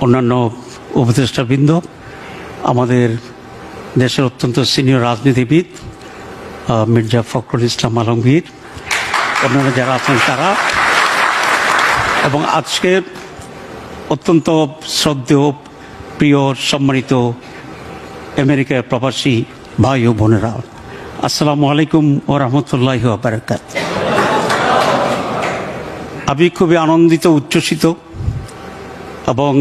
অন্যান্য উপদেষ্টাবৃন্দ, আমাদের দেশের অত্যন্ত সিনিয়র রাজনীতিবিদ মির্জা ফখরুল ইসলাম আলমগীর, অন্যান্য যারা আছেন তারা, এবং আজকের অত্যন্ত শ্রদ্ধেয় প্রিয় সম্মানিত আমেরিকার প্রবাসী ভাই ও বোনেরা, আসসালামু আলাইকুম ওয়া রাহমাতুল্লাহি ওয়া বারাকাতুহু। আমি খুবই আনন্দিত, উচ্ছ্বসিত এবং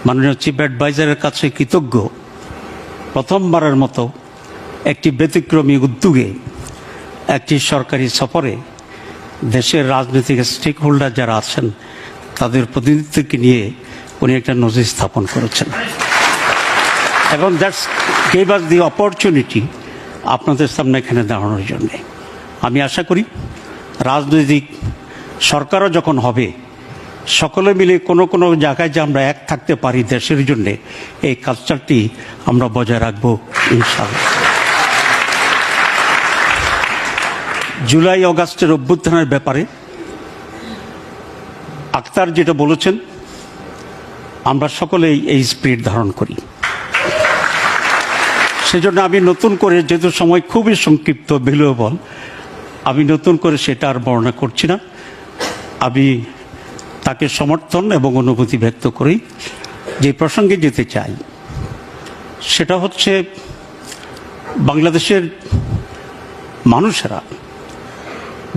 মাননীয় চিফ অ্যাডভাইজারের কাছে কৃতজ্ঞ। প্রথমবারের মতো একটি ব্যতিক্রমী উদ্যোগে একটি সরকারি সফরে দেশের রাজনৈতিক স্টেক হোল্ডার যারা আছেন তাদের প্রতিনিধিত্বকে নিয়ে উনি একটা নজির স্থাপন করেছেন, এবং that's gave us the opportunity আপনাদের সামনে এখানে দাঁড়ানোর জন্যে। আমি আশা করি রাজনৈতিক সরকারও যখন হবে, সকলে মিলে কোনো কোনো জায়গায় যে আমরা এক থাকতে পারি দেশের জন্যে, এই কালচারটি আমরা বজায় রাখবো ইনশাআল্লাহ। জুলাই অগাস্টের অভ্যুত্থানের ব্যাপারে আক্তার যেটা বলেছেন, আমরা সকলেই এই স্পিরিট ধারণ করি। সেজন্য আমি নতুন করে, যেহেতু সময় খুবই সংক্ষিপ্ত, ভ্যালুয়েবল, আমি নতুন করে সেটা আর বর্ণনা করছি না। আমি তাকে সমর্থন এবং অনুভূতি ব্যক্ত করি। যে প্রসঙ্গে যেতে চাই সেটা হচ্ছে বাংলাদেশের মানুষেরা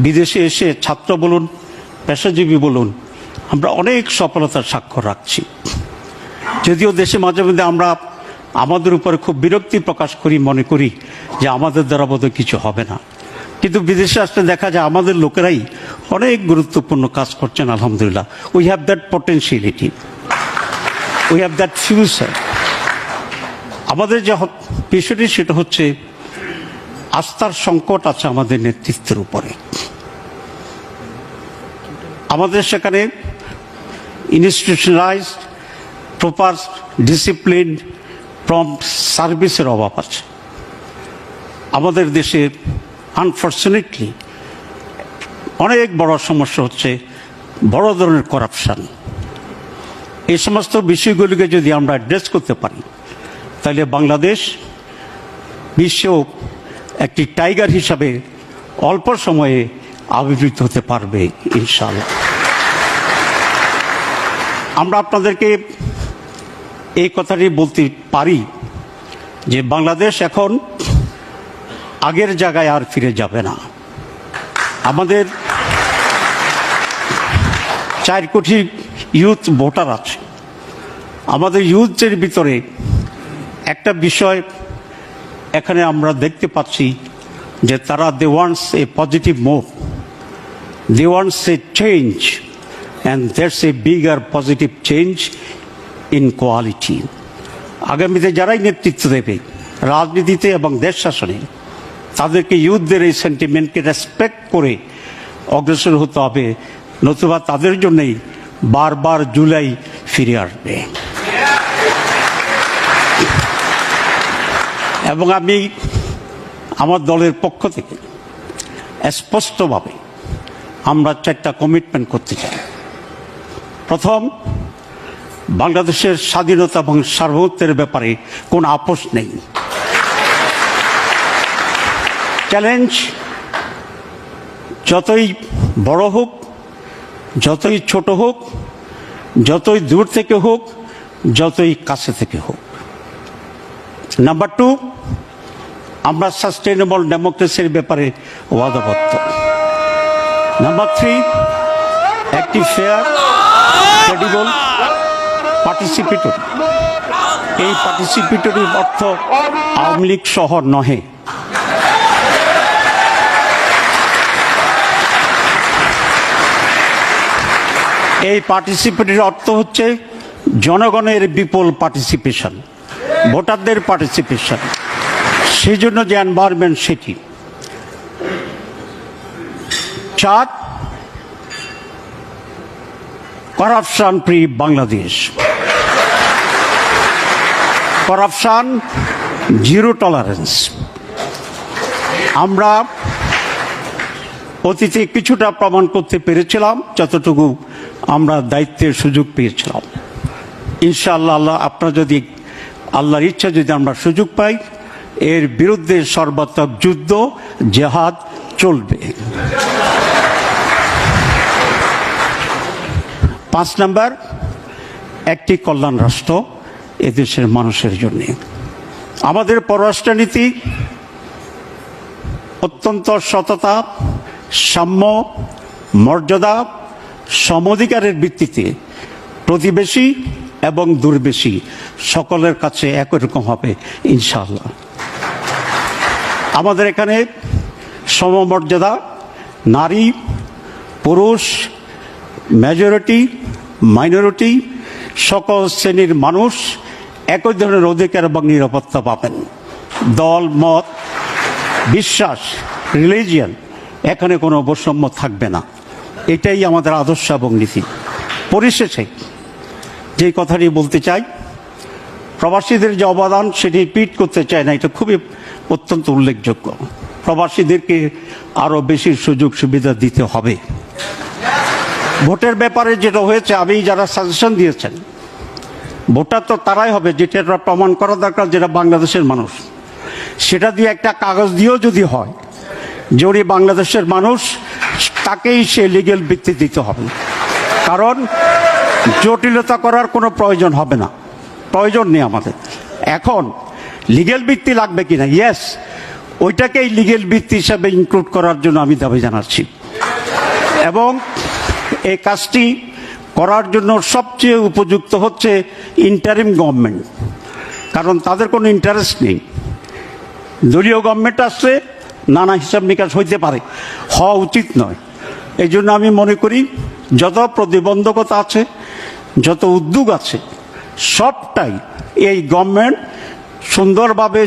বিদেশে এসে, ছাত্র বলুন, পেশাজীবী বলুন, আমরা অনেক সফলতার স্বাক্ষর রাখছি। যদিও দেশে মাঝে মধ্যে আমরা আমাদের উপরে খুব বিরক্তি প্রকাশ করি, মনে করি যে আমাদের দ্বারা বোধহয় কিছু হবে না, কিন্তু বিদেশে আসলে দেখা যায় আমাদের লোকেরাই অনেক গুরুত্বপূর্ণ কাজ করছেন। আলহামদুলিল্লাহ, we have that potentiality, we have that future. আমাদের যে বিষয়টি সেটা হচ্ছে আস্থার সংকট আছে আমাদের নেতৃত্বের উপরে। আমাদের সেখানে ইনস্টিটিউশনালাইজড, প্রপার ডিসিপ্লিন, প্রম্পট সার্ভিসের অভাব আছে। আমাদের দেশে আনফর্চুনেটলি অনেক বড় সমস্যা হচ্ছে বড় ধরনের করাপশান। এই সমস্ত বিষয়গুলিকে যদি আমরা অ্যাড্রেস করতে পারি, তাহলে বাংলাদেশ বিশ্বেও একটি টাইগার হিসাবে অল্প সময়ে আবির্ভূত হতে পারবে ইনশাআল্লাহ। আমরা আপনাদেরকে এই কথাটি বলতে পারি যে বাংলাদেশ এখন আগের জায়গায় আর ফিরে যাবে না। আমাদের 4 কোটি ইউথ ভোটার আছে। আমাদের ইউথদের ভিতরে একটা বিষয় এখানে আমরা দেখতে পাচ্ছি যে তারা they wants a positive move, they wants a change, and that's a bigger positive change in quality. আগামীতে যারাই নেতৃত্ব দেবে রাজনীতিতে এবং দেশ শাসনে, তাদেরকে ইউথদের এই সেন্টিমেন্টকে রেসপেক্ট করে অগ্রসর হতে হবে, নতুবা তাদের জন্যই বারবার জুলাই ফিরে আসবে। এবং আমি আমার দলের পক্ষ থেকে স্পষ্টভাবে আমরা 4টা কমিটমেন্ট করতে চাই। প্রথম, বাংলাদেশের স্বাধীনতা এবং সার্বভৌমত্বের ব্যাপারে কোনো আপোষ নেই। চ্যালেঞ্জ যতই বড় হোক, যতই ছোট হোক, যতই দূর থেকে হোক, যতই কাছে থেকে হোক। নাম্বার 2, আমরা সাস্টেইনেবল ডেমোক্রেসির ব্যাপারে ওয়াদাবদ্ধ। নাম্বার 3, একটি ফেয়ার, ক্রেডিবল, পার্টিসিপেটরি। এই পার্টিসিপেটরি অর্থ আওয়ামী লীগ শহর নহে। এই পার্টিসিপেটরি অর্থ হচ্ছে জনগণের বিপুল পার্টিসিপেশন, ভোটারদের পার্টিসিপেশন। সেই জন্য যে এনভায়রনমেন্ট, সেটি 4, corruption free Bangladesh. Corruption zero tolerance. আমরা অতীতে কিছুটা প্রমাণ করতে পেরেছিলাম যতটুকু আমরা দায়িত্বের সুযোগ পেয়েছিলাম, ইনশাআল্লাহ আপনার যদি আল্লাহর ইচ্ছা যদি আমরা সুযোগ পাই, এর বিরুদ্ধে সর্বাত্মক যুদ্ধ জেহাদ চলবে। 5 নাম্বার, একটি কল্যাণ রাষ্ট্র এদেশের মানুষের জন্য। আমাদের পররাষ্ট্রনীতি অত্যন্ত সততা, সাম্য, মর্যাদা, সমঅধিকারের ভিত্তিতে প্রতিবেশী এবং দূরবেশী সকলের কাছে একই রকম হবে ইনশাআল্লাহ। আমাদের এখানে সমমর্যাদা, নারী পুরুষ, মেজরিটি মাইনরিটি সকল শ্রেণীর মানুষ একই ধরনের অধিকার এবং নিরাপত্তা পাবেন। দল মত বিশ্বাস রিলিজিয়ান এখানে কোনো বৈষম্য থাকবে না। এটাই আমাদের আদর্শ এবং নীতি। পরিশেষে যে কথাটি বলতে চাই, প্রবাসীদের যে অবদান সেটি রিপিট করতে চাই না, এটা খুবই অত্যন্ত উল্লেখযোগ্য। প্রবাসীদেরকে আরও বেশি সুযোগ সুবিধা দিতে হবে। ভোটের ব্যাপারে যেটা হয়েছে, আমি যারা সাজেশন দিয়েছেন, ভোটার তো তারাই হবে যেটা প্রমাণ করা দরকার যেটা বাংলাদেশের মানুষ। সেটা দিয়ে একটা কাগজ দিয়েও যদি হয় যে উনি বাংলাদেশের মানুষ, তাকেই সে লিগেল ভিত্তি দিতে হবে। কারণ জটিলতা করার কোনো প্রয়োজন হবে না, প্রয়োজন নেই আমাদের। এখন লিগেল ভিত্তি লাগবে কিনা, ইয়েস, ওইটাকেই লিগেল ভিত্তি হিসাবে ইনক্লুড করার জন্য আমি দাবি জানাচ্ছি। এবং এই কাজটি করার জন্য সবচেয়ে উপযুক্ত হচ্ছে ইন্টারিম গভর্নমেন্ট, কারণ তাদের কোনো ইন্টারেস্ট নেই। দলীয় গভর্নমেন্ট আসলে নানা হিসাব নিকাশ হইতে পারে, হওয়া উচিত নয়। এই জন্য আমি মনে করি যত প্রতিবন্ধকতা আছে, যত উদ্যোগ আছে, সবটাই এই গভর্নমেন্ট সুন্দরভাবে